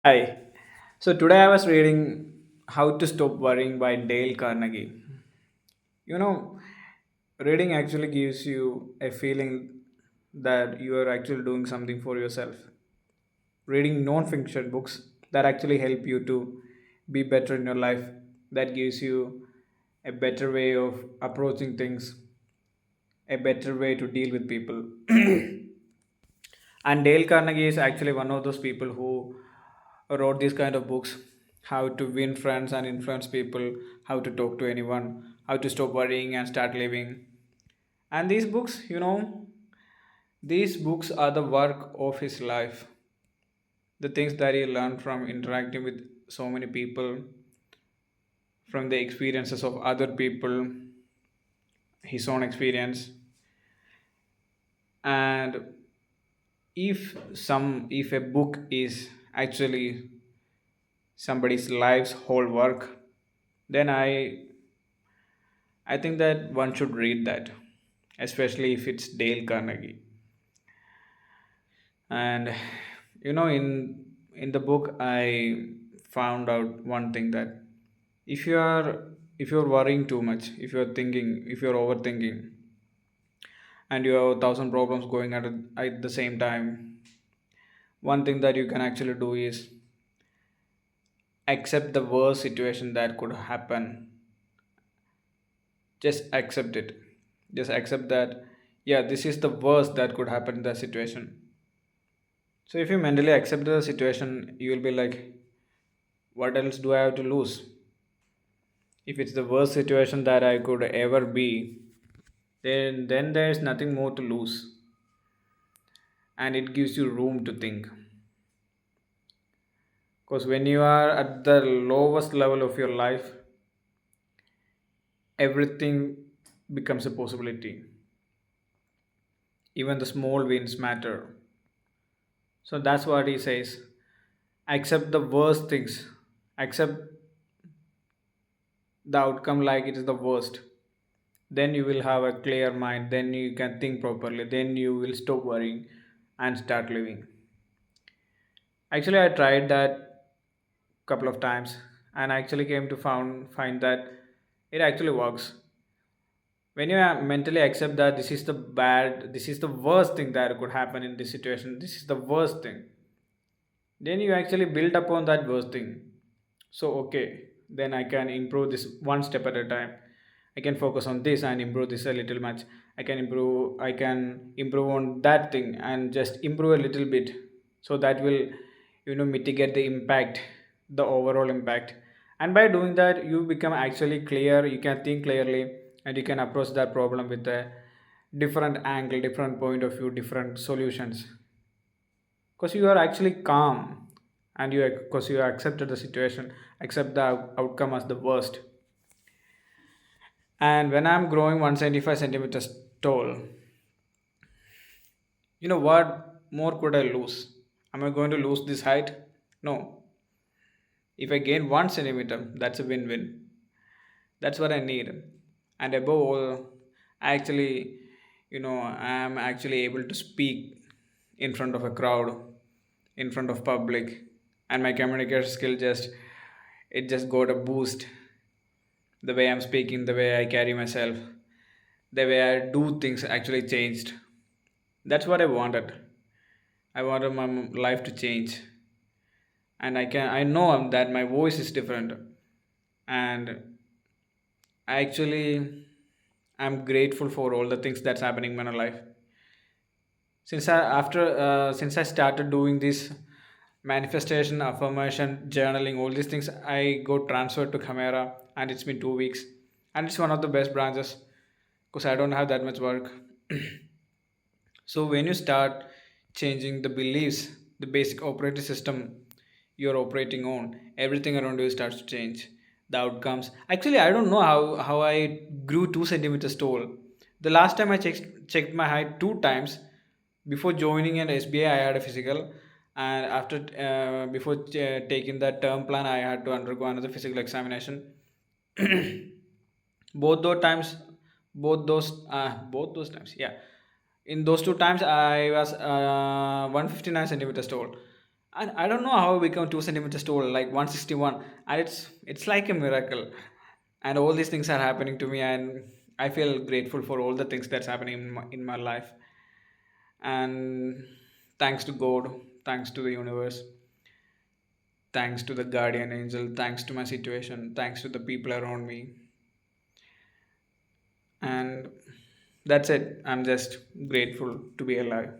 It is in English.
Hi. So today I was reading How to Stop Worrying by Dale Carnegie. You know, reading actually gives you a feeling that you are actually doing something for yourself. Reading non-fiction books that actually help you to be better in your life, that gives you a better way of approaching things, a better way to deal with people. And Dale Carnegie is actually one of those people who wrote these kind of books: how to win friends and influence people, how to talk to anyone, how to stop worrying and start living. And these books, these books are the work of his life. The things that he learned from interacting with so many people, from the experiences of other people, his own experience. And if a book is actually somebody's life's whole work, then I think that one should read that, especially if it's Dale Carnegie. And in the book I found out one thing, that if you are if you're worrying too much, if you're overthinking, and you have 1,000 problems going at the same time, one thing that you can actually do is accept the worst situation that could happen. Just accept it. Just accept that, yeah, this is the worst that could happen in that situation. So if you mentally accept the situation, you will be like, what else do I have to lose? If it's the worst situation that I could ever be, then there's nothing more to lose, and it gives you room to think. Because when you are at the lowest level of your life, everything becomes a possibility. Even the small wins matter. So that's what he says. Accept the worst things. Accept the outcome like it is the worst. Then you will have a clear mind. Then you can think properly. Then you will stop worrying and start living. Actually, I tried that couple of times, and I actually came to find that it actually works. When you mentally accept that this is the worst thing that could happen in this situation, this is the worst thing, then you actually build upon that worst thing. So okay, then I can improve this one step at a time. I can focus on this and improve this a little much. I can improve on that thing and just improve a little bit. So that will mitigate the impact, the overall impact. And by doing that, you become actually clear, you can think clearly, and you can approach that problem with a different angle, different point of view, different solutions, because you are actually calm, and you because you accepted the situation, accept the outcome as the worst. And when I'm growing 175 centimeters tall, what more could I lose? Am I going to lose this height? No. If I gain 1 centimeter, that's a win-win. That's what I need. And above all, I actually I'm actually able to speak in front of a crowd, in front of public, and my communication skill just got a boost. The way I'm speaking, the way I carry myself, the way I do things actually changed. That's what I wanted. I wanted my life to change. And I know that my voice is different. And I actually I'm grateful for all the things that's happening in my life. Since I started doing this manifestation, affirmation, journaling, all these things, I got transferred to Camera, and it's been 2 weeks, and it's one of the best branches because I don't have that much work. So when you start changing the beliefs, the basic operating system you're operating on, everything around you starts to change. The outcomes. Actually, I don't know how I grew 2 centimeters tall. The last time I checked my height 2 times. Before joining an SBI, I had a physical, and after before taking that term plan, I had to undergo another physical examination. both those times both those times, yeah, in those 2 times I was 159 centimeters tall. And I don't know how I become 2 centimeters tall, like 161, and it's like a miracle. And all these things are happening to me, and I feel grateful for all the things that's happening in my life. And thanks to God, thanks to the universe, thanks to the guardian angel, thanks to my situation, thanks to the people around me, and that's it. I'm just grateful to be alive.